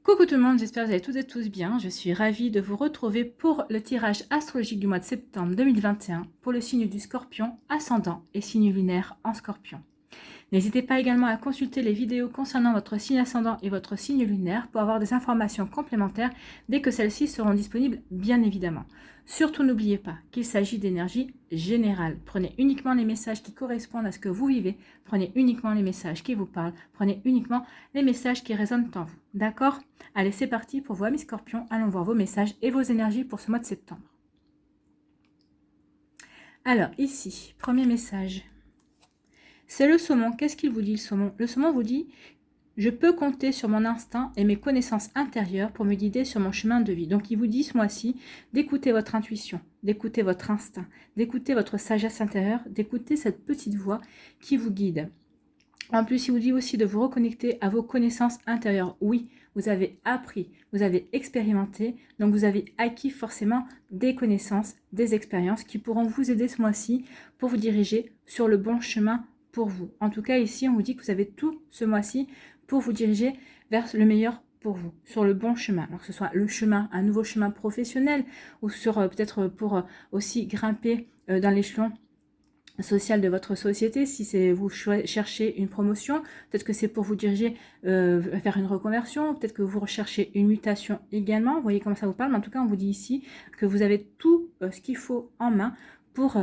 Coucou tout le monde, j'espère que vous allez toutes et tous bien. Je suis ravie de vous retrouver pour le tirage astrologique du mois de septembre 2021 pour le signe du Scorpion ascendant et signe lunaire en Scorpion. N'hésitez pas également à consulter les vidéos concernant votre signe ascendant et votre signe lunaire pour avoir des informations complémentaires dès que celles-ci seront disponibles, bien évidemment. Surtout n'oubliez pas qu'il s'agit d'énergie générale. Prenez uniquement les messages qui correspondent à ce que vous vivez, prenez uniquement les messages qui vous parlent, prenez uniquement les messages qui résonnent en vous. D'accord? Allez, c'est parti pour vous, amis Scorpions. Allons voir vos messages et vos énergies pour ce mois de septembre. Alors, ici, premier message. C'est le saumon. Qu'est-ce qu'il vous dit, le saumon? Le saumon vous dit: je peux compter sur mon instinct et mes connaissances intérieures pour me guider sur mon chemin de vie. Donc, il vous dit ce mois-ci d'écouter votre intuition, d'écouter votre instinct, d'écouter votre sagesse intérieure, d'écouter cette petite voix qui vous guide. En plus, il vous dit aussi de vous reconnecter à vos connaissances intérieures. Oui, vous avez appris, vous avez expérimenté, donc vous avez acquis forcément des connaissances, des expériences qui pourront vous aider ce mois-ci pour vous diriger sur le bon chemin pour vous. En tout cas, ici, on vous dit que vous avez tout ce mois-ci pour vous diriger vers le meilleur pour vous, sur le bon chemin. Alors que ce soit le chemin, un nouveau chemin professionnel, ou sur peut-être pour aussi grimper dans l'échelon social de votre société, si c'est vous cherchez une promotion, peut-être que c'est pour vous diriger vers une reconversion, peut-être que vous recherchez une mutation également, vous voyez comment ça vous parle, mais en tout cas on vous dit ici que vous avez tout ce qu'il faut en main pour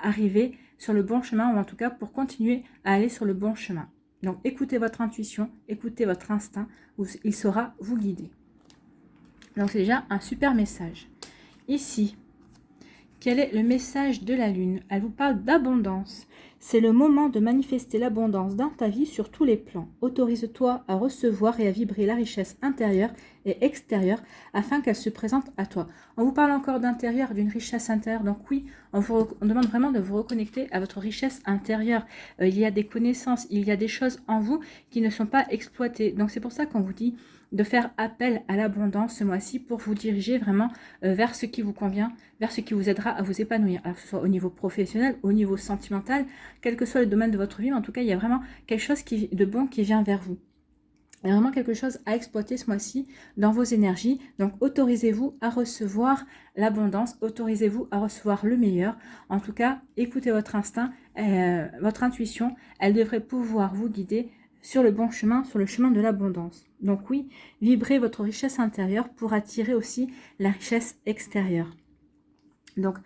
arriver sur le bon chemin, ou en tout cas pour continuer à aller sur le bon chemin. Donc écoutez votre intuition, écoutez votre instinct, il saura vous guider. Donc c'est déjà un super message. Ici, quel est le message de la Lune? Elle vous parle d'abondance. C'est le moment de manifester l'abondance dans ta vie sur tous les plans. Autorise-toi à recevoir et à vibrer la richesse intérieure et extérieure afin qu'elle se présente à toi. On vous parle encore d'intérieur, d'une richesse intérieure. Donc oui, on demande vraiment de vous reconnecter à votre richesse intérieure. Il y a des connaissances, il y a des choses en vous qui ne sont pas exploitées. Donc c'est pour ça qu'on vous dit de faire appel à l'abondance ce mois-ci pour vous diriger vraiment vers ce qui vous convient, vers ce qui vous aidera à vous épanouir, alors que ce soit au niveau professionnel, au niveau sentimental, quel que soit le domaine de votre vie, mais en tout cas, il y a vraiment quelque chose de bon qui vient vers vous. Il y a vraiment quelque chose à exploiter ce mois-ci dans vos énergies. Donc, autorisez-vous à recevoir l'abondance, autorisez-vous à recevoir le meilleur. En tout cas, écoutez votre instinct, votre intuition, elle devrait pouvoir vous guider sur le bon chemin, sur le chemin de l'abondance. Donc oui, vibrez votre richesse intérieure pour attirer aussi la richesse extérieure. Donc,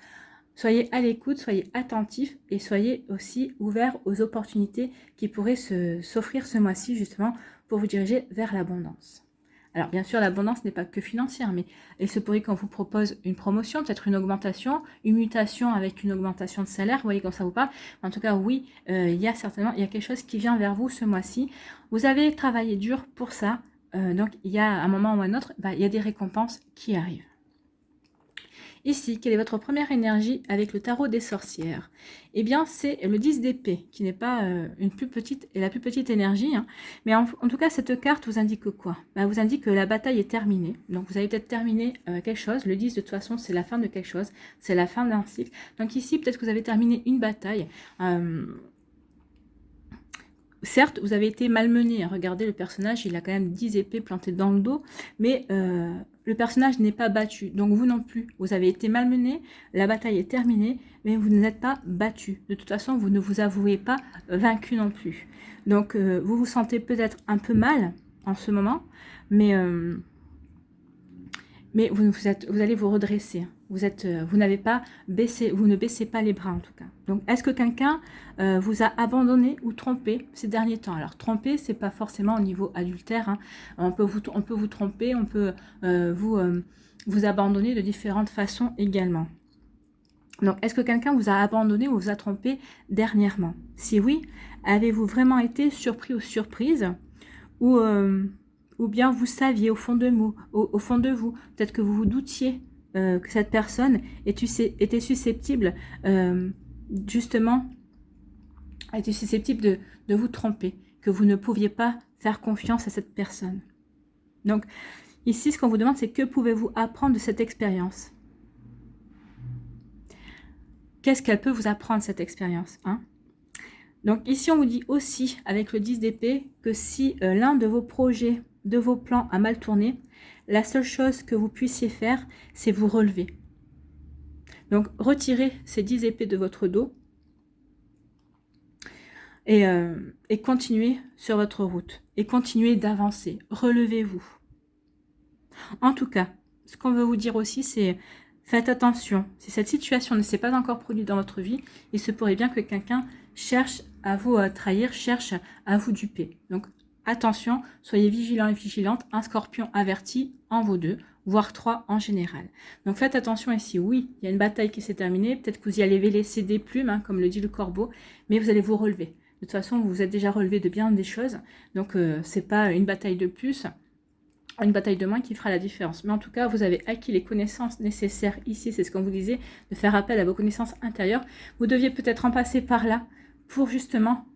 soyez à l'écoute, soyez attentifs et soyez aussi ouverts aux opportunités qui pourraient s'offrir ce mois-ci justement pour vous diriger vers l'abondance. Alors bien sûr, l'abondance n'est pas que financière, mais il se pourrait qu'on vous propose une promotion, peut-être une augmentation, une mutation avec une augmentation de salaire, vous voyez quand ça vous parle. En tout cas, oui, il y a quelque chose qui vient vers vous ce mois-ci. Vous avez travaillé dur pour ça, donc il y a un moment ou un autre, il y a des récompenses qui arrivent. Ici, quelle est votre première énergie avec le tarot des sorcières? Eh bien, c'est le 10 d'épée, qui n'est pas la plus petite énergie. Hein. Mais en tout cas, cette carte vous indique quoi? Vous indique que la bataille est terminée. Donc, vous avez peut-être terminé quelque chose. Le 10, de toute façon, c'est la fin de quelque chose. C'est la fin d'un cycle. Donc ici, peut-être que vous avez terminé une bataille. Certes, vous avez été malmené. Regardez, le personnage, il a quand même 10 épées plantées dans le dos. Mais le personnage n'est pas battu. Donc vous non plus. Vous avez été malmené. La bataille est terminée. Mais vous n'êtes pas battu. De toute façon, vous ne vous avouez pas vaincu non plus. Donc vous vous sentez peut-être un peu mal en ce moment. Mais vous allez vous redresser. Vous n'avez pas baissé, vous ne baissez pas les bras en tout cas. Donc, est-ce que quelqu'un vous a abandonné ou trompé ces derniers temps? Alors, tromper, c'est pas forcément au niveau adultère. Hein. On peut vous tromper, on peut vous abandonner de différentes façons également. Donc, est-ce que quelqu'un vous a abandonné ou vous a trompé dernièrement? Si oui, avez-vous vraiment été surpris ou surprise? Ou bien vous saviez au fond de vous, peut-être que vous vous doutiez que cette personne était susceptible, justement, était susceptible de vous tromper, que vous ne pouviez pas faire confiance à cette personne. Donc, ici, ce qu'on vous demande, c'est que pouvez-vous apprendre de cette expérience? Qu'est-ce qu'elle peut vous apprendre, cette expérience, hein? Donc, ici, on vous dit aussi, avec le 10 d'épée, que si l'un de vos projets de vos plans a mal tourné, la seule chose que vous puissiez faire, c'est vous relever. Donc, retirez ces 10 épées de votre dos et continuez sur votre route. Et continuez d'avancer. Relevez-vous. En tout cas, ce qu'on veut vous dire aussi, c'est faites attention. Si cette situation ne s'est pas encore produite dans votre vie, il se pourrait bien que quelqu'un cherche à vous trahir, cherche à vous duper. Donc, attention, soyez vigilants et vigilantes. Un scorpion averti en vaut 2, voire 3 en général. Donc, faites attention ici. Oui, il y a une bataille qui s'est terminée. Peut-être que vous y allez laisser des plumes, hein, comme le dit le corbeau, mais vous allez vous relever. De toute façon, vous vous êtes déjà relevé de bien des choses. Donc, c'est pas une bataille de plus, une bataille de moins qui fera la différence. Mais en tout cas, vous avez acquis les connaissances nécessaires ici. C'est ce qu'on vous disait, de faire appel à vos connaissances intérieures. Vous deviez peut-être en passer par là pour justement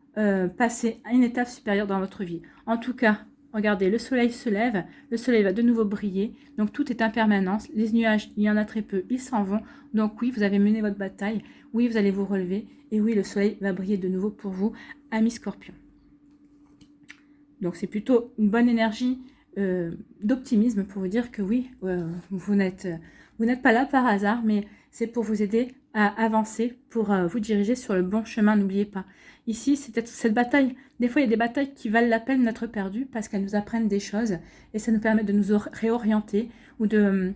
passer à une étape supérieure dans votre vie. En tout cas, regardez, le soleil se lève, le soleil va de nouveau briller. Donc, tout est impermanence. Les nuages, il y en a très peu, ils s'en vont. Donc, oui, vous avez mené votre bataille. Oui, vous allez vous relever. Et oui, le soleil va briller de nouveau pour vous, amis Scorpion. Donc, c'est plutôt une bonne énergie d'optimisme pour vous dire que oui, vous n'êtes pas là par hasard, mais c'est pour vous aider à avancer, pour vous diriger sur le bon chemin. N'oubliez pas. Ici, c'est peut-être cette bataille. Des fois, il y a des batailles qui valent la peine d'être perdues parce qu'elles nous apprennent des choses et ça nous permet de nous réorienter ou de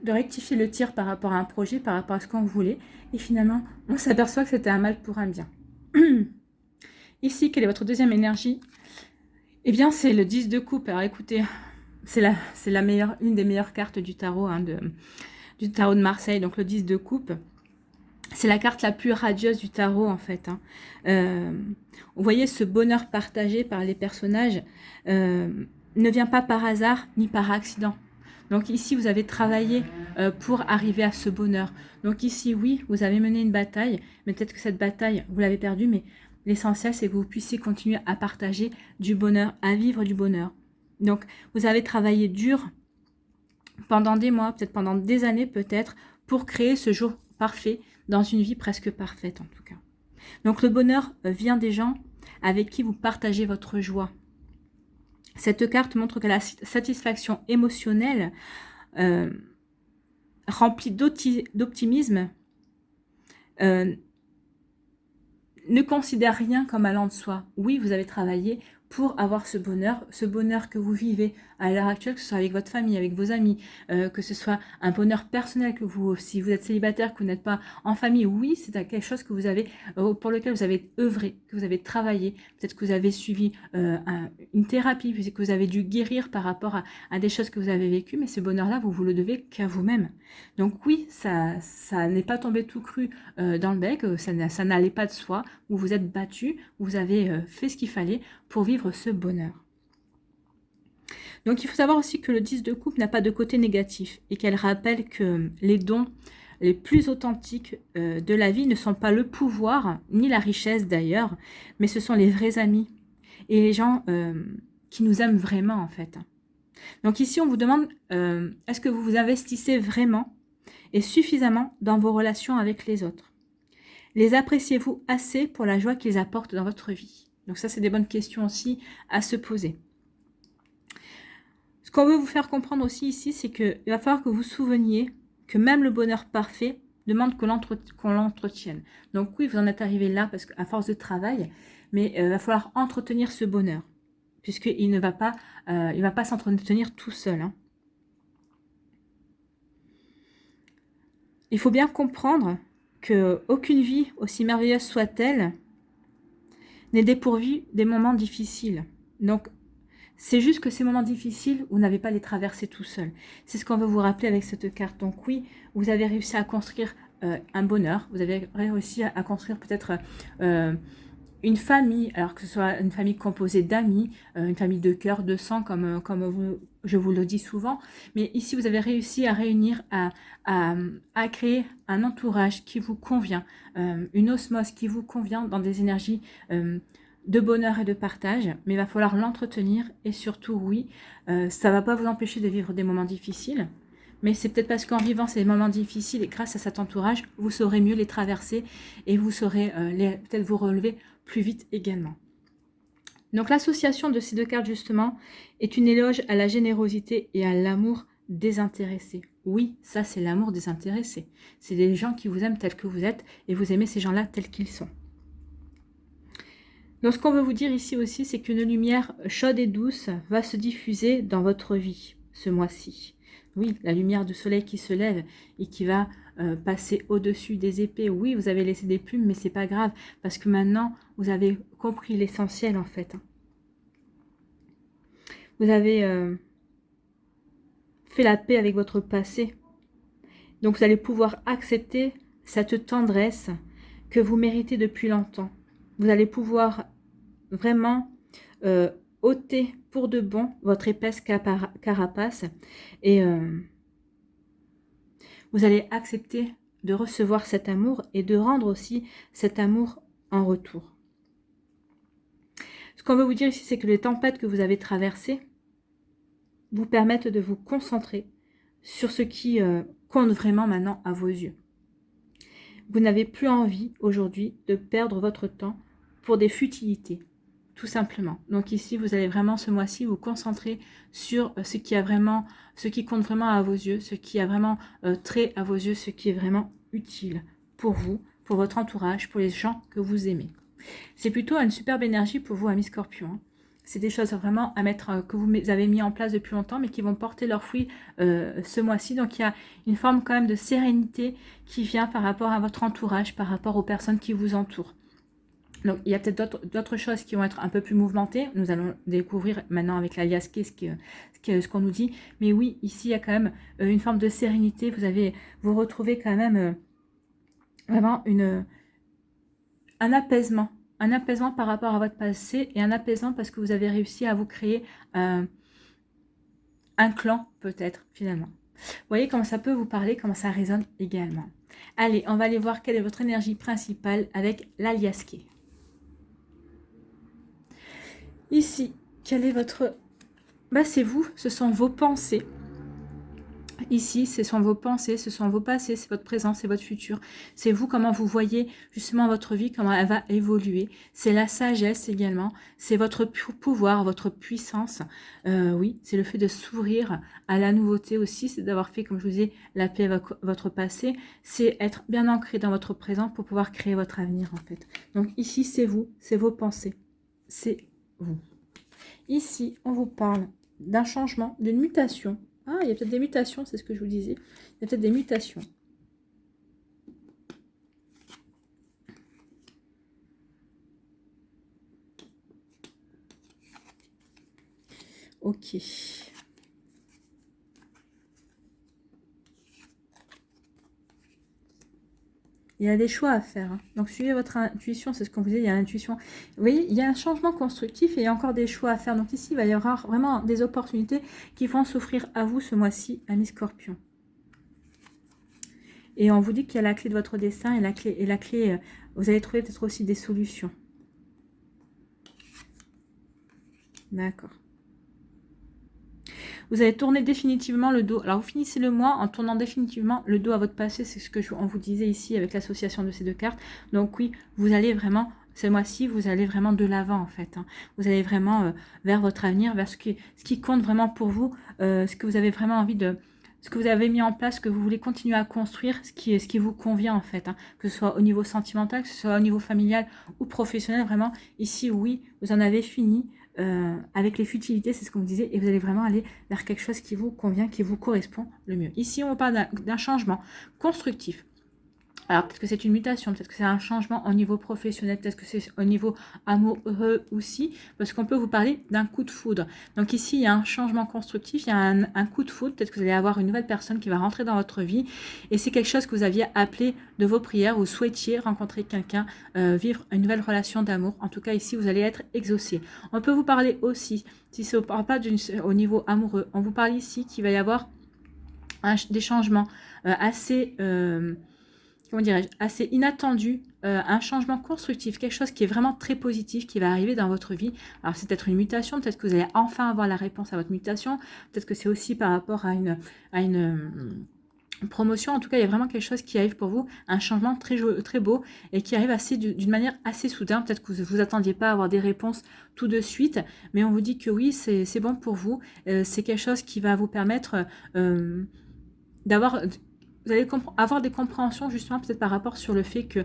rectifier le tir par rapport à un projet, par rapport à ce qu'on voulait. Et finalement, on s'aperçoit que c'était un mal pour un bien. Ici, quelle est votre deuxième énergie? Eh bien, c'est le 10 de coupe. Alors, écoutez, c'est une des meilleures cartes du tarot, hein, du tarot de Marseille. Donc, le 10 de coupe, c'est la carte la plus radieuse du tarot, en fait. Hein. Vous voyez, ce bonheur partagé par les personnages ne vient pas par hasard ni par accident. Donc, ici, vous avez travaillé pour arriver à ce bonheur. Donc, ici, oui, vous avez mené une bataille, mais peut-être que cette bataille, vous l'avez perdue, mais l'essentiel, c'est que vous puissiez continuer à partager du bonheur, à vivre du bonheur. Donc, vous avez travaillé dur pendant des mois, peut-être pendant des années, peut-être, pour créer ce jour parfait dans une vie presque parfaite, en tout cas. Donc, le bonheur vient des gens avec qui vous partagez votre joie. Cette carte montre que la satisfaction émotionnelle, remplie d'optimisme, ne considère rien comme allant de soi. Oui, vous avez travaillé pour avoir ce bonheur que vous vivez à l'heure actuelle, que ce soit avec votre famille, avec vos amis, que ce soit un bonheur personnel, que vous, si vous êtes célibataire, que vous n'êtes pas en famille, oui, c'est quelque chose que vous avez, pour lequel vous avez œuvré, que vous avez travaillé, peut-être que vous avez suivi une thérapie, peut-être que vous avez dû guérir par rapport à des choses que vous avez vécues, mais ce bonheur-là, vous le devez qu'à vous-même. Donc oui, ça n'est pas tombé tout cru dans le bec, ça n'allait pas de soi, vous vous êtes battu, vous avez fait ce qu'il fallait pour vivre ce bonheur. Donc il faut savoir aussi que le 10 de coupe n'a pas de côté négatif et qu'elle rappelle que les dons les plus authentiques de la vie ne sont pas le pouvoir, ni la richesse d'ailleurs, mais ce sont les vrais amis et les gens qui nous aiment vraiment en fait. Donc ici on vous demande, est-ce que vous vous investissez vraiment et suffisamment dans vos relations avec les autres? Les appréciez-vous assez pour la joie qu'ils apportent dans votre vie? Donc ça, c'est des bonnes questions aussi à se poser. Ce qu'on veut vous faire comprendre aussi ici, c'est qu'il va falloir que vous vous souveniez que même le bonheur parfait demande qu'on l'entretienne. Donc oui, vous en êtes arrivé là parce qu'à force de travail, mais il va falloir entretenir ce bonheur, puisqu'il ne va pas, s'entretenir tout seul. Hein. Il faut bien comprendre qu'aucune vie, aussi merveilleuse soit-elle, n'est dépourvue des moments difficiles. Donc, c'est juste que ces moments difficiles, vous n'avez pas les traversés tout seul. C'est ce qu'on veut vous rappeler avec cette carte. Donc oui, vous avez réussi à construire un bonheur, vous avez réussi à construire peut-être une famille, alors que ce soit une famille composée d'amis, une famille de cœur, de sang, comme je vous le dis souvent. Mais ici, vous avez réussi à réunir, à créer un entourage qui vous convient, une osmose qui vous convient dans des énergies de bonheur et de partage. Mais il va falloir l'entretenir et surtout, oui, ça ne va pas vous empêcher de vivre des moments difficiles. Mais c'est peut-être parce qu'en vivant ces moments difficiles et grâce à cet entourage, vous saurez mieux les traverser et vous saurez peut-être vous relever plus vite également. Donc l'association de ces deux cartes justement est une éloge à la générosité et à l'amour désintéressé. Oui, ça c'est l'amour désintéressé. C'est des gens qui vous aiment tels que vous êtes et vous aimez ces gens-là tels qu'ils sont. Donc ce qu'on veut vous dire ici aussi, c'est qu'une lumière chaude et douce va se diffuser dans votre vie ce mois-ci. Oui, la lumière du soleil qui se lève et qui va passer au-dessus des épées. Oui, vous avez laissé des plumes, mais c'est pas grave, parce que maintenant, vous avez compris l'essentiel en fait. Vous avez fait la paix avec votre passé. Donc vous allez pouvoir accepter cette tendresse que vous méritez depuis longtemps. Vous allez pouvoir vraiment ôter pour de bon votre épaisse carapace et vous allez accepter de recevoir cet amour et de rendre aussi cet amour en retour. Ce qu'on veut vous dire ici, c'est que les tempêtes que vous avez traversées vous permettent de vous concentrer sur ce qui compte vraiment maintenant à vos yeux. Vous n'avez plus envie aujourd'hui de perdre votre temps pour des futilités, tout simplement. Donc ici, vous allez vraiment ce mois-ci vous concentrer sur ce qui compte vraiment à vos yeux, ce qui a vraiment trait à vos yeux, ce qui est vraiment utile pour vous, pour votre entourage, pour les gens que vous aimez. C'est plutôt une superbe énergie pour vous, amis Scorpion. C'est des choses vraiment à mettre, que vous avez mis en place depuis longtemps, mais qui vont porter leurs fruits ce mois-ci. Donc il y a une forme quand même de sérénité qui vient par rapport à votre entourage, par rapport aux personnes qui vous entourent. Donc il y a peut-être d'autres choses qui vont être un peu plus mouvementées. Nous allons découvrir maintenant avec l'alias ce qu'on nous dit. Mais oui, ici il y a quand même une forme de sérénité. Vous retrouvez quand même vraiment un apaisement. Un apaisement par rapport à votre passé et un apaisement parce que vous avez réussi à vous créer un clan peut-être finalement. Vous voyez comment ça peut vous parler, comment ça résonne également. Allez, on va aller voir quelle est votre énergie principale avec l'aliasqué. Ici, quel est votre... c'est vous, ce sont vos pensées. Ici, ce sont vos pensées, ce sont vos passés, c'est votre présent, c'est votre futur. C'est vous, comment vous voyez justement votre vie, comment elle va évoluer. C'est la sagesse également, c'est votre pouvoir, votre puissance. Oui, c'est le fait de s'ouvrir à la nouveauté aussi, c'est d'avoir fait, comme je vous disais, la paix avec votre passé. C'est être bien ancré dans votre présent pour pouvoir créer votre avenir en fait. Donc ici, c'est vous, c'est vos pensées, c'est vous. Ici, on vous parle d'un changement, d'une mutation. Ah, il y a peut-être des mutations, c'est ce que je vous disais. Il y a peut-être des mutations. Ok. Il y a des choix à faire. Hein. Donc, suivez votre intuition, c'est ce qu'on vous dit, il y a l'intuition. Vous voyez, il y a un changement constructif et il y a encore des choix à faire. Donc ici, il va y avoir vraiment des opportunités qui vont s'offrir à vous ce mois-ci, amis Scorpion. Et on vous dit qu'il y a la clé de votre destin et la clé, vous allez trouver peut-être aussi des solutions. D'accord. Vous allez tourner définitivement le dos. Alors, vous finissez le mois en tournant définitivement le dos à votre passé. C'est ce que on vous disait ici avec l'association de ces deux cartes. Donc, oui, vous allez vraiment, ce mois-ci, vous allez vraiment de l'avant, en fait. Hein. Vous allez vraiment vers votre avenir, vers ce qui compte vraiment pour vous, ce que vous avez vraiment envie de... Ce que vous avez mis en place, ce que vous voulez continuer à construire, ce qui vous convient, en fait. Hein. Que ce soit au niveau sentimental, que ce soit au niveau familial ou professionnel. Vraiment, ici, oui, vous en avez fini. Avec les futilités, c'est ce qu'on vous disait, et vous allez vraiment aller vers quelque chose qui vous convient, qui vous correspond le mieux. Ici, on parle d'un changement constructif. Alors, peut-être que c'est une mutation, peut-être que c'est un changement au niveau professionnel, peut-être que c'est au niveau amoureux aussi, parce qu'on peut vous parler d'un coup de foudre. Donc ici, il y a un changement constructif, il y a un coup de foudre, peut-être que vous allez avoir une nouvelle personne qui va rentrer dans votre vie, et c'est quelque chose que vous aviez appelé de vos prières, vous souhaitiez rencontrer quelqu'un, vivre une nouvelle relation d'amour. En tout cas, ici, vous allez être exaucé. On peut vous parler aussi, si ce n'est pas au niveau amoureux, on vous parle ici qu'il va y avoir des changements assez... comment dirais-je, assez inattendu, un changement constructif, quelque chose qui est vraiment très positif qui va arriver dans votre vie. Alors c'est peut-être une mutation, peut-être que vous allez enfin avoir la réponse à votre mutation, peut-être que c'est aussi par rapport à promotion. En tout cas, il y a vraiment quelque chose qui arrive pour vous, un changement très beau et qui arrive d'une manière assez soudain. Peut-être que vous ne vous attendiez pas à avoir des réponses tout de suite, mais on vous dit que oui, c'est bon pour vous. C'est quelque chose qui va vous permettre d'avoir... Vous allez avoir des compréhensions justement peut-être par rapport sur le fait que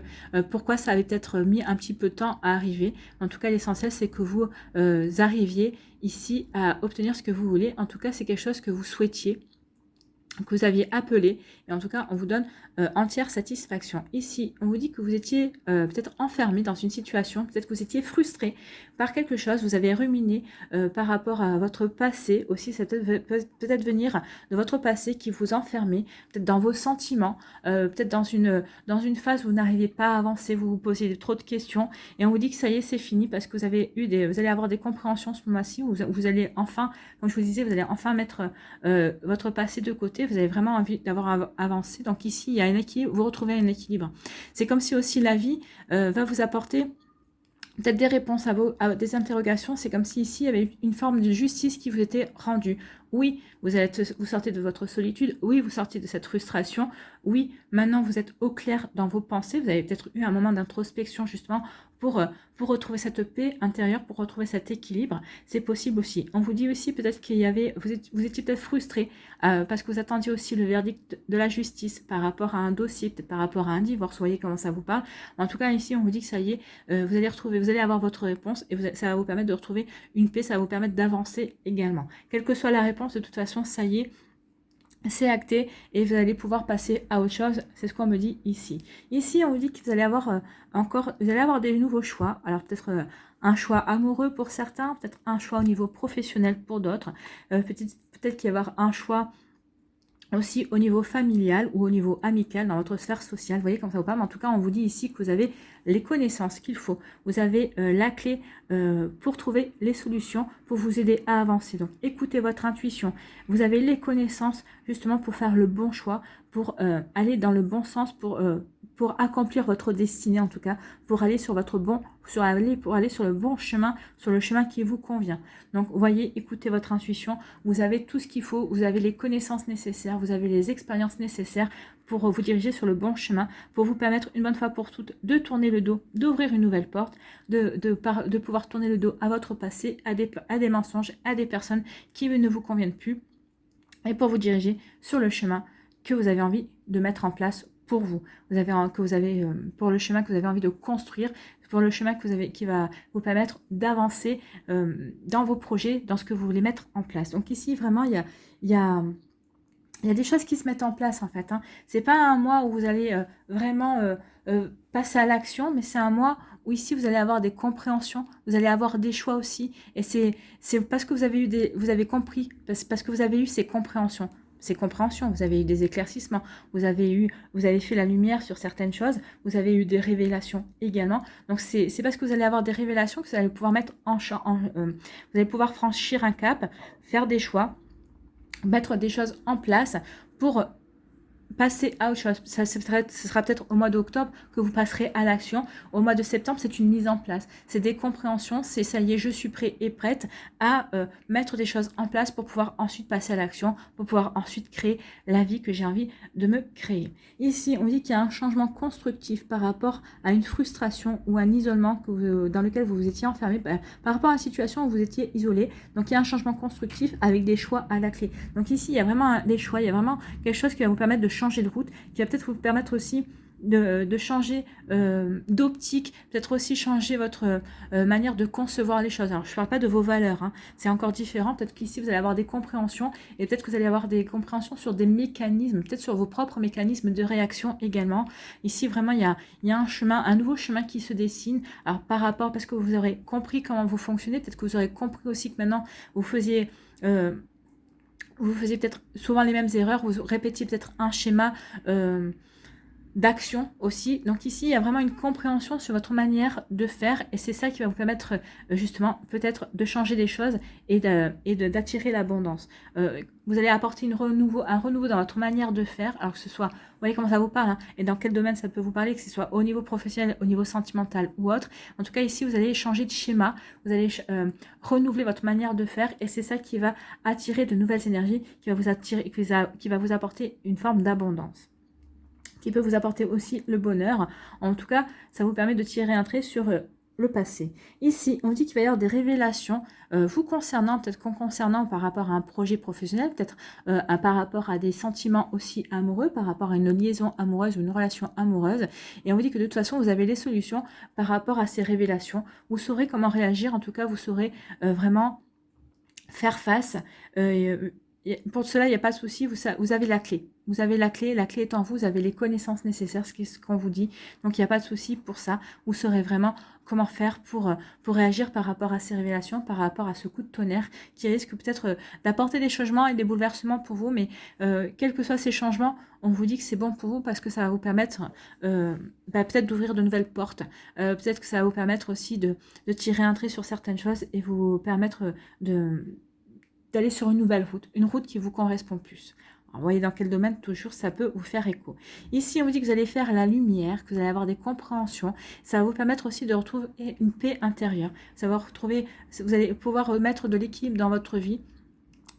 pourquoi ça avait peut-être mis un petit peu de temps à arriver. En tout cas, l'essentiel, c'est que vous arriviez ici à obtenir ce que vous voulez. En tout cas, c'est quelque chose que vous souhaitiez, que vous aviez appelé, et en tout cas on vous donne entière satisfaction. Ici on vous dit que vous étiez peut-être enfermé dans une situation, peut-être que vous étiez frustré par quelque chose, vous avez ruminé par rapport à votre passé aussi, ça peut-être venir de votre passé qui vous enfermait, peut-être dans vos sentiments, peut-être dans une phase où vous n'arrivez pas à avancer, vous vous posez trop de questions, et on vous dit que ça y est, c'est fini, parce que vous allez avoir des compréhensions ce mois-ci, où vous allez enfin, comme je vous disais, vous allez enfin mettre votre passé de côté, vous avez vraiment envie d'avoir avancé. Donc ici, il y a un équilibre, vous retrouvez un équilibre. C'est comme si aussi la vie va vous apporter peut-être des réponses à des interrogations. C'est comme si ici, il y avait une forme de justice qui vous était rendue. Oui, vous sortez de votre solitude. Oui, vous sortez de cette frustration. Oui, maintenant, vous êtes au clair dans vos pensées. Vous avez peut-être eu un moment d'introspection justement pour retrouver cette paix intérieure, pour retrouver cet équilibre. C'est possible aussi. On vous dit aussi peut-être qu'il y avait, vous étiez peut-être frustré parce que vous attendiez aussi le verdict de la justice par rapport à un dossier, peut-être par rapport à un divorce. Vous voyez comment ça vous parle. En tout cas, ici, on vous dit que ça y est, vous allez avoir votre réponse et ça va vous permettre de retrouver une paix, ça va vous permettre d'avancer également. Quelle que soit la réponse, de toute façon, ça y est, c'est acté et vous allez pouvoir passer à autre chose. C'est ce qu'on me dit ici. Ici, on vous dit que vous allez avoir vous allez avoir des nouveaux choix. Alors peut-être un choix amoureux pour certains, peut-être un choix au niveau professionnel pour d'autres. Peut-être qu'il va y avoir un choix aussi au niveau familial ou au niveau amical, dans votre sphère sociale. Vous voyez comme ça vous parle. En tout cas, on vous dit ici que vous avez les connaissances qu'il faut. Vous avez la clé pour trouver les solutions, pour vous aider à avancer. Donc, écoutez votre intuition. Vous avez les connaissances justement pour faire le bon choix, pour aller dans le bon sens, pour accomplir votre destinée en tout cas, pour aller sur le bon chemin, sur le chemin qui vous convient. Donc, vous voyez, écoutez votre intuition. Vous avez tout ce qu'il faut. Vous avez les connaissances nécessaires. Vous avez les expériences nécessaires pour vous diriger sur le bon chemin, pour vous permettre une bonne fois pour toutes de tourner le dos, d'ouvrir une nouvelle porte, de pouvoir tourner le dos à votre passé, à des mensonges, à des personnes qui ne vous conviennent plus, et pour vous diriger sur le chemin que vous avez envie de mettre en place pour vous. Pour le chemin que vous avez envie de construire, pour le chemin qui va vous permettre d'avancer dans vos projets, dans ce que vous voulez mettre en place. Donc ici, vraiment, il y a des choses qui se mettent en place en fait. C'est pas un mois où vous allez vraiment passer à l'action, mais c'est un mois où ici vous allez avoir des compréhensions, vous allez avoir des choix aussi. Et c'est parce que vous avez compris, parce que vous avez eu ces compréhensions. Vous avez eu des éclaircissements, vous avez fait la lumière sur certaines choses, vous avez eu des révélations également. Donc c'est parce que vous allez avoir des révélations que vous allez pouvoir vous allez pouvoir franchir un cap, faire des choix, mettre des choses en place pour passer à autre chose. Ce sera peut-être au mois d'octobre que vous passerez à l'action. Au mois de septembre, c'est une mise en place. C'est des compréhensions. C'est ça y est, je suis prêt et prête à mettre des choses en place pour pouvoir ensuite passer à l'action, pour pouvoir ensuite créer la vie que j'ai envie de me créer. Ici, on dit qu'il y a un changement constructif par rapport à une frustration ou un isolement dans lequel vous vous étiez enfermé, par rapport à une situation où vous étiez isolé. Donc, il y a un changement constructif avec des choix à la clé. Donc ici, il y a vraiment des choix. Il y a vraiment quelque chose qui va vous permettre de changer de route, qui va peut-être vous permettre aussi de changer d'optique, peut-être aussi changer votre manière de concevoir les choses. Alors je ne parle pas de vos valeurs, c'est encore différent. Peut-être qu'ici vous allez avoir des compréhensions et peut-être que vous allez avoir des compréhensions sur des mécanismes, peut-être sur vos propres mécanismes de réaction également. Ici vraiment il y a un nouveau chemin qui se dessine. Alors parce que vous aurez compris comment vous fonctionnez, peut-être que vous aurez compris aussi que maintenant vous faisiez peut-être souvent les mêmes erreurs, vous répétiez peut-être un schéma d'action aussi. Donc ici, il y a vraiment une compréhension sur votre manière de faire et c'est ça qui va vous permettre justement peut-être de changer des choses et d'attirer l'abondance. Vous allez apporter un renouveau dans votre manière de faire, alors que ce soit, vous voyez comment ça vous parle, hein, et dans quel domaine ça peut vous parler, que ce soit au niveau professionnel, au niveau sentimental ou autre. En tout cas, ici, vous allez changer de schéma, vous allez renouveler votre manière de faire et c'est ça qui va attirer de nouvelles énergies, qui va vous attirer, qui va vous apporter une forme d'abondance, qui peut vous apporter aussi le bonheur. En tout cas, ça vous permet de tirer un trait sur le passé. Ici, on dit qu'il va y avoir des révélations vous concernant, peut-être qu'en concernant par rapport à un projet professionnel, peut-être par rapport à des sentiments aussi amoureux, par rapport à une liaison amoureuse ou une relation amoureuse. Et on vous dit que de toute façon, vous avez les solutions par rapport à ces révélations. Vous saurez comment réagir, en tout cas, vous saurez vraiment faire face. Pour cela, il n'y a pas de souci, vous avez la clé. Vous avez la clé est en vous, vous avez les connaissances nécessaires, ce qu'on vous dit. Donc, il n'y a pas de souci pour ça. Vous saurez vraiment comment faire pour réagir par rapport à ces révélations, par rapport à ce coup de tonnerre qui risque peut-être d'apporter des changements et des bouleversements pour vous. Mais quels que soient ces changements, on vous dit que c'est bon pour vous parce que ça va vous permettre peut-être d'ouvrir de nouvelles portes. Peut-être que ça va vous permettre aussi de tirer un trait sur certaines choses et vous permettre d'aller sur une nouvelle route, une route qui vous correspond plus. Alors, vous voyez dans quel domaine, toujours, ça peut vous faire écho. Ici, on vous dit que vous allez faire la lumière, que vous allez avoir des compréhensions. Ça va vous permettre aussi de retrouver une paix intérieure. Vous allez pouvoir remettre de l'équilibre dans votre vie.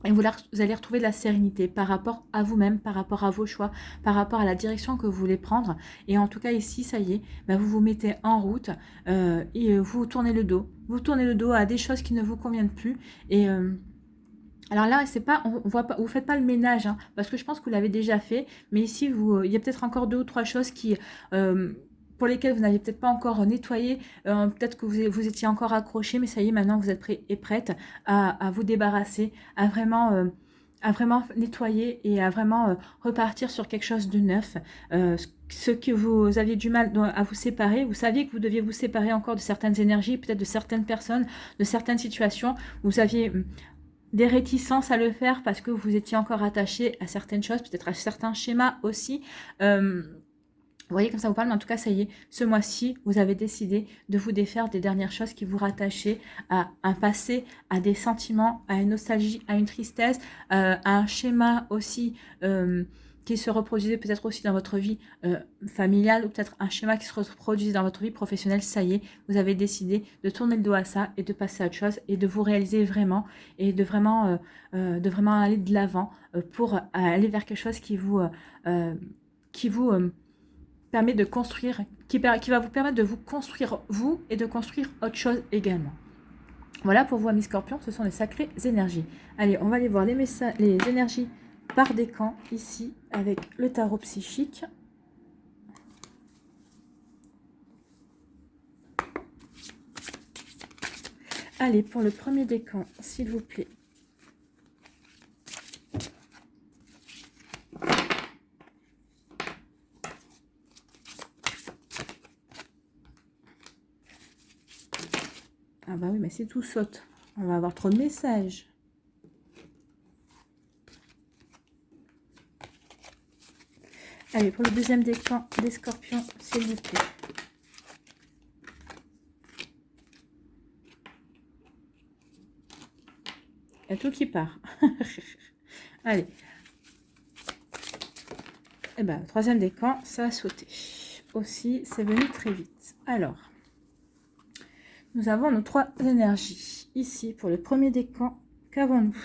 Et vous allez retrouver de la sérénité par rapport à vous-même, par rapport à vos choix, par rapport à la direction que vous voulez prendre. Et en tout cas, ici, ça y est, vous vous mettez en route et vous tournez le dos. Vous tournez le dos à des choses qui ne vous conviennent plus. Et alors là, c'est pas, on voit pas, vous faites pas le ménage, hein, parce que je pense que vous l'avez déjà fait. Mais ici, il y a peut-être encore 2 ou 3 choses qui, pour lesquelles vous n'aviez peut-être pas encore nettoyé. Peut-être que vous étiez encore accroché, mais ça y est, maintenant vous êtes prêt et prête à vous débarrasser, à vraiment nettoyer et à vraiment repartir sur quelque chose de neuf. Ce que vous aviez du mal à vous séparer, vous saviez que vous deviez vous séparer encore de certaines énergies, peut-être de certaines personnes, de certaines situations. Vous aviez des réticences à le faire parce que vous étiez encore attaché à certaines choses, peut-être à certains schémas aussi. Vous voyez comme ça vous parle, mais en tout cas, ça y est, ce mois-ci, vous avez décidé de vous défaire des dernières choses qui vous rattachaient à un passé, à des sentiments, à une nostalgie, à une tristesse, à un schéma aussi qui se reproduisait peut-être aussi dans votre vie familiale ou peut-être un schéma qui se reproduisait dans votre vie professionnelle. Ça y est, vous avez décidé de tourner le dos à ça et de passer à autre chose et de vous réaliser vraiment et de vraiment aller de l'avant pour aller vers quelque chose qui vous permet de construire, qui va vous permettre de vous construire vous et de construire autre chose également. Voilà pour vous, amis scorpions, ce sont les sacrées énergies. Allez, on va aller voir les énergies par décan ici avec le tarot psychique. Allez, pour le premier décan, s'il vous plaît. Ah bah oui, mais c'est tout saute. On va avoir trop de messages. Allez, pour le deuxième décan des scorpions, s'il vous plaît. Il y a tout qui part. Allez. Et bien, le troisième décan, ça a sauté. Aussi, c'est venu très vite. Alors, nous avons nos 3 énergies. Ici, pour le premier décan, qu'avons-nous?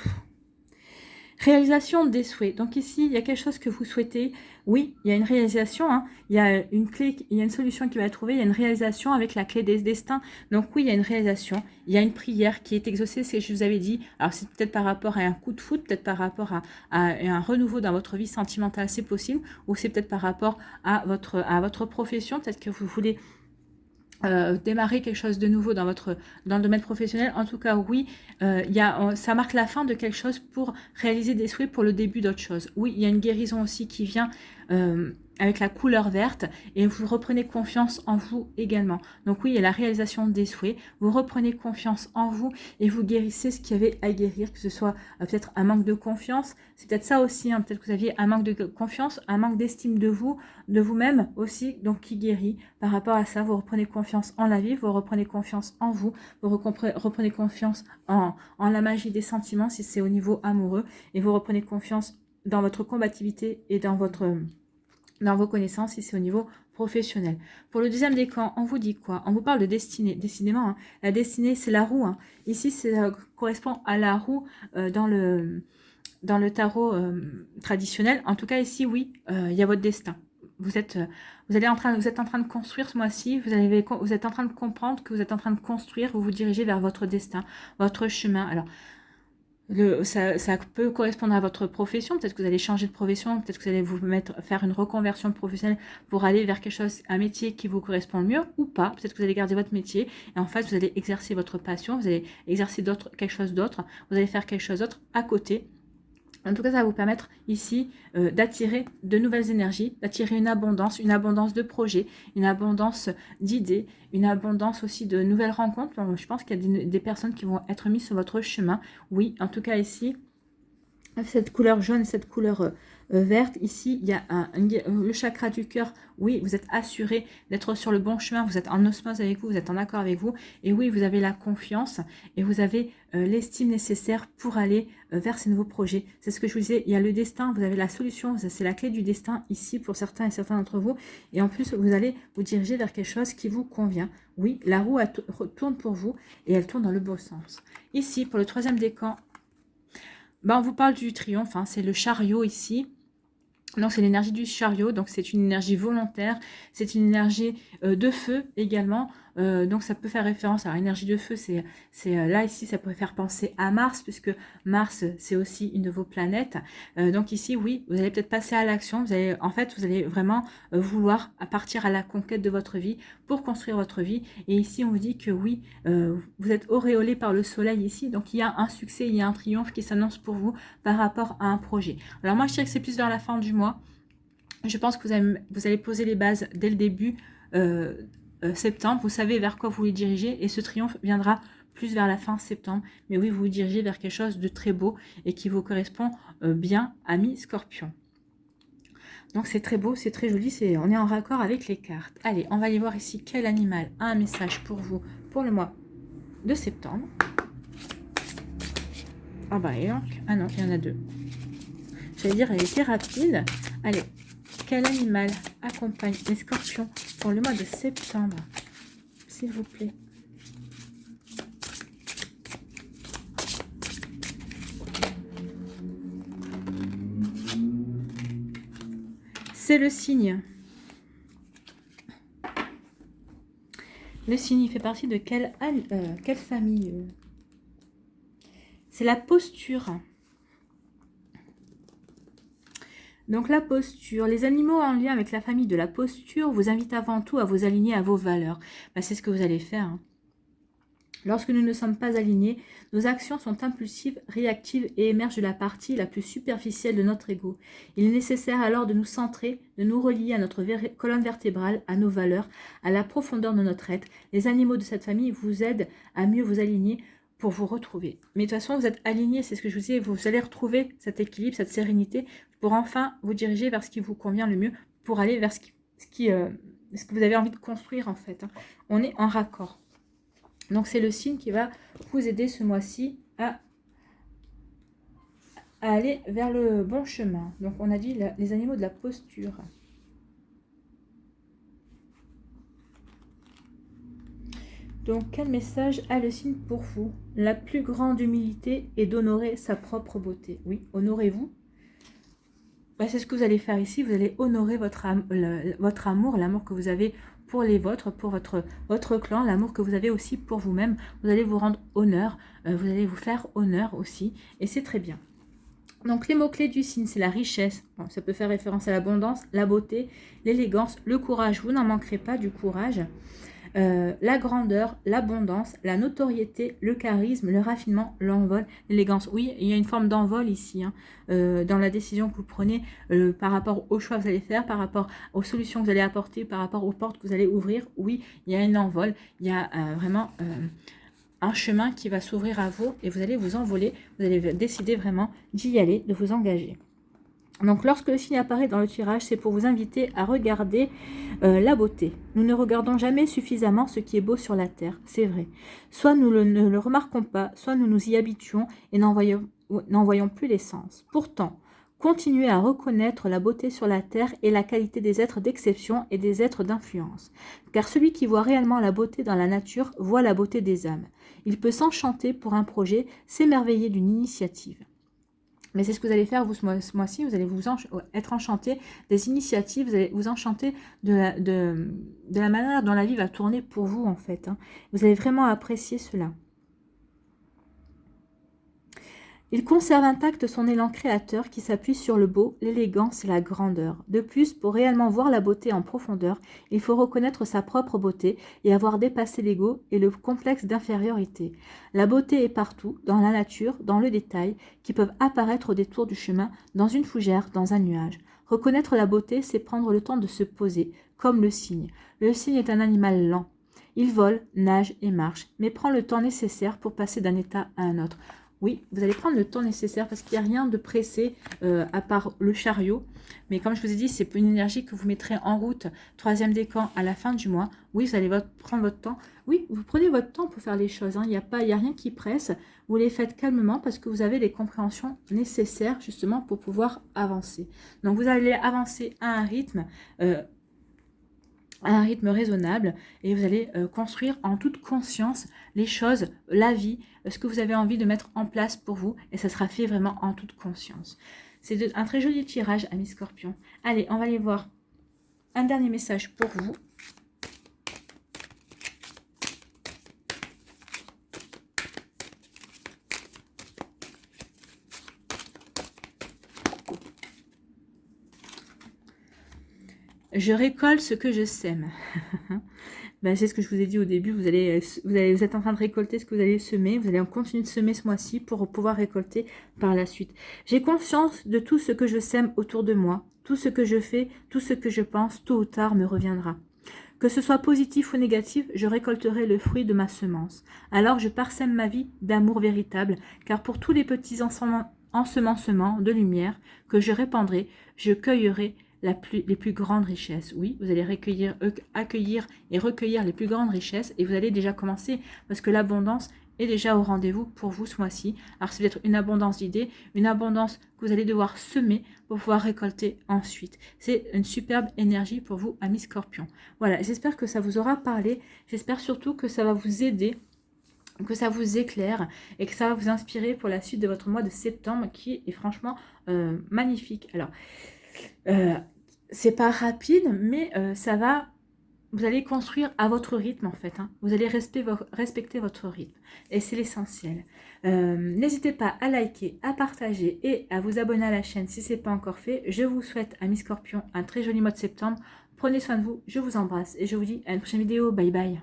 Réalisation des souhaits. Donc ici, il y a quelque chose que vous souhaitez. Oui, il y a une réalisation. Hein. Il y a une clé, il y a une solution qui va être trouvée. Il y a une réalisation avec la clé des destins. Donc oui, il y a une réalisation. Il y a une prière qui est exaucée, c'est ce que je vous avais dit. Alors c'est peut-être par rapport à un coup de foudre, peut-être par rapport à un renouveau dans votre vie sentimentale, c'est possible. Ou c'est peut-être par rapport à votre profession. Peut-être que vous voulez démarrer quelque chose de nouveau dans le domaine professionnel. En tout cas, oui, ça marque la fin de quelque chose pour réaliser des souhaits pour le début d'autre chose. Oui, il y a une guérison aussi qui vient avec la couleur verte et vous reprenez confiance en vous également. Donc oui, il y a la réalisation des souhaits, vous reprenez confiance en vous et vous guérissez ce qu'il y avait à guérir, que ce soit peut-être un manque de confiance, c'est peut-être ça aussi, hein, peut-être que vous aviez un manque de confiance, un manque d'estime de vous, de vous-même aussi, donc qui guérit. Par rapport à ça, vous reprenez confiance en la vie, vous reprenez confiance en vous, vous reprenez confiance en la magie des sentiments si c'est au niveau amoureux et vous reprenez confiance dans votre combativité et dans vos connaissances si c'est au niveau professionnel. Pour le deuxième décan, on vous dit quoi? On vous parle de destinée. Décidément, hein, la destinée, c'est la roue. Hein. Ici, ça correspond à la roue dans le tarot traditionnel. En tout cas, ici, oui, il y a votre destin. Vous êtes en train de construire ce mois-ci. Vous êtes en train de comprendre que vous êtes en train de construire. Vous vous dirigez vers votre destin, votre chemin. Alors, ça peut correspondre à votre profession, peut-être que vous allez changer de profession, peut-être que vous allez faire une reconversion professionnelle pour aller vers quelque chose, un métier qui vous correspond le mieux ou pas, peut-être que vous allez garder votre métier et en fait vous allez exercer votre passion, vous allez exercer quelque chose d'autre, vous allez faire quelque chose d'autre à côté. En tout cas, ça va vous permettre ici d'attirer de nouvelles énergies, d'attirer une abondance de projets, une abondance d'idées, une abondance aussi de nouvelles rencontres. Je pense qu'il y a des personnes qui vont être mises sur votre chemin. Oui, en tout cas ici, cette couleur jaune, cette couleur verte, ici, il y a le chakra du cœur. Oui, vous êtes assuré d'être sur le bon chemin, vous êtes en osmose avec vous, vous êtes en accord avec vous. Et oui, vous avez la confiance et vous avez l'estime nécessaire pour aller vers ces nouveaux projets. C'est ce que je vous disais, il y a le destin, vous avez la solution, c'est la clé du destin ici pour certains et certains d'entre vous. Et en plus, vous allez vous diriger vers quelque chose qui vous convient. Oui, la roue tourne pour vous et elle tourne dans le bon sens. Ici, pour le troisième décan, on vous parle du triomphe, hein, c'est le chariot ici. Donc c'est l'énergie du chariot, donc c'est une énergie volontaire, c'est une énergie de feu également. Donc ça peut faire référence à l'énergie de feu, c'est là ici ça pourrait faire penser à Mars, puisque Mars c'est aussi une de vos planètes. Donc ici oui, vous allez peut-être passer à l'action, vous allez vraiment vouloir partir à la conquête de votre vie pour construire votre vie. Et ici on vous dit que oui, vous êtes auréolé par le soleil ici, donc il y a un succès, il y a un triomphe qui s'annonce pour vous par rapport à un projet. Alors moi je dirais que c'est plus vers la fin du mois. Je pense que vous allez poser les bases dès le début septembre. Vous savez vers quoi vous voulez diriger et ce triomphe viendra plus vers la fin septembre. Mais oui, vous vous dirigez vers quelque chose de très beau et qui vous correspond bien, ami Scorpion. Donc c'est très beau, c'est très joli, on est en raccord avec les cartes. Allez, on va aller voir ici quel animal a un message pour vous pour le mois de septembre. Ah bah et donc, ah non, il y en a deux. J'allais dire, elle était rapide. Allez, quel animal accompagne les scorpions pour le mois de septembre, s'il vous plaît? C'est le cygne. Le cygne, il fait partie de quelle famille? C'est la posture. Donc la posture, les animaux en lien avec la famille de la posture vous invitent avant tout à vous aligner à vos valeurs. C'est ce que vous allez faire. Hein. Lorsque nous ne sommes pas alignés, nos actions sont impulsives, réactives et émergent de la partie la plus superficielle de notre ego. Il est nécessaire alors de nous centrer, de nous relier à notre colonne vertébrale, à nos valeurs, à la profondeur de notre être. Les animaux de cette famille vous aident à mieux vous aligner pour vous retrouver. Mais de toute façon, vous êtes alignés, c'est ce que je vous disais, vous allez retrouver cet équilibre, cette sérénité, pour enfin vous diriger vers ce qui vous convient le mieux, pour aller vers ce que vous avez envie de construire en fait. On est en raccord. Donc c'est le signe qui va vous aider ce mois-ci à aller vers le bon chemin. Donc on a dit les animaux de la posture. Donc quel message a le signe pour vous? La plus grande humilité est d'honorer sa propre beauté. Oui, honorez-vous. C'est ce que vous allez faire ici. Vous allez honorer votre amour, l'amour que vous avez pour les vôtres, pour votre clan, l'amour que vous avez aussi pour vous-même. Vous allez vous rendre honneur, vous allez vous faire honneur aussi, et c'est très bien. Donc les mots-clés du signe, c'est la richesse, bon, ça peut faire référence à l'abondance, la beauté, l'élégance, le courage, vous n'en manquerez pas du courage, la grandeur, l'abondance, la notoriété, le charisme, le raffinement, l'envol, l'élégance. Oui, il y a une forme d'envol ici, hein, dans la décision que vous prenez par rapport aux choix que vous allez faire, par rapport aux solutions que vous allez apporter, par rapport aux portes que vous allez ouvrir. Oui, il y a un envol, il y a vraiment un chemin qui va s'ouvrir à vous et vous allez vous envoler, vous allez décider vraiment d'y aller, de vous engager. Donc lorsque le signe apparaît dans le tirage, c'est pour vous inviter à regarder la beauté. Nous ne regardons jamais suffisamment ce qui est beau sur la terre, c'est vrai. Soit nous ne le remarquons pas, soit nous nous y habituons et n'en voyons plus l'essence. Pourtant, continuez à reconnaître la beauté sur la terre et la qualité des êtres d'exception et des êtres d'influence. Car celui qui voit réellement la beauté dans la nature voit la beauté des âmes. Il peut s'enchanter pour un projet, s'émerveiller d'une initiative. Mais c'est ce que vous allez faire vous ce mois-ci, vous allez être enchanté des initiatives, vous allez vous enchanter de la manière dont la vie va tourner pour vous en fait. Hein. Vous allez vraiment apprécier cela. Il conserve intact son élan créateur qui s'appuie sur le beau, l'élégance et la grandeur. De plus, pour réellement voir la beauté en profondeur, il faut reconnaître sa propre beauté et avoir dépassé l'ego et le complexe d'infériorité. La beauté est partout, dans la nature, dans le détail, qui peuvent apparaître au détour du chemin, dans une fougère, dans un nuage. Reconnaître la beauté, c'est prendre le temps de se poser, comme le cygne. Le cygne est un animal lent. Il vole, nage et marche, mais prend le temps nécessaire pour passer d'un état à un autre. Oui, vous allez prendre le temps nécessaire parce qu'il n'y a rien de pressé à part le chariot. Mais comme je vous ai dit, c'est une énergie que vous mettrez en route, 3e décan à la fin du mois. Oui, vous allez prendre votre temps. Oui, vous prenez votre temps pour faire les choses. Hein. Il n'y a rien qui presse. Vous les faites calmement parce que vous avez les compréhensions nécessaires justement pour pouvoir avancer. Donc, vous allez avancer à un rythme raisonnable et vous allez construire en toute conscience les choses, la vie, ce que vous avez envie de mettre en place pour vous et ça sera fait vraiment en toute conscience. C'est un très joli tirage, amis Scorpions. Allez, on va aller voir un dernier message pour vous. Je récolte ce que je sème. Ben, c'est ce que je vous ai dit au début, vous êtes en train de récolter ce que vous allez semer, vous allez continuer de semer ce mois-ci pour pouvoir récolter par la suite. J'ai conscience de tout ce que je sème autour de moi, tout ce que je fais, tout ce que je pense, tôt ou tard me reviendra. Que ce soit positif ou négatif, je récolterai le fruit de ma semence. Alors je parsème ma vie d'amour véritable, car pour tous les petits ensemencements de lumière que je répandrai, je cueillerai les plus grandes richesses. Oui, vous allez accueillir et recueillir les plus grandes richesses et vous allez déjà commencer parce que l'abondance est déjà au rendez-vous pour vous ce mois-ci. Alors, c'est peut-être une abondance d'idées, une abondance que vous allez devoir semer pour pouvoir récolter ensuite. C'est une superbe énergie pour vous, amis Scorpions. Voilà, j'espère que ça vous aura parlé. J'espère surtout que ça va vous aider, que ça vous éclaire et que ça va vous inspirer pour la suite de votre mois de septembre qui est franchement magnifique. Alors, c'est pas rapide, mais ça va. Vous allez construire à votre rythme en fait. Hein. Vous allez respecter votre rythme. Et c'est l'essentiel. N'hésitez pas à liker, à partager et à vous abonner à la chaîne si ce n'est pas encore fait. Je vous souhaite, amis Scorpions, un très joli mois de septembre. Prenez soin de vous, je vous embrasse et je vous dis à une prochaine vidéo. Bye bye.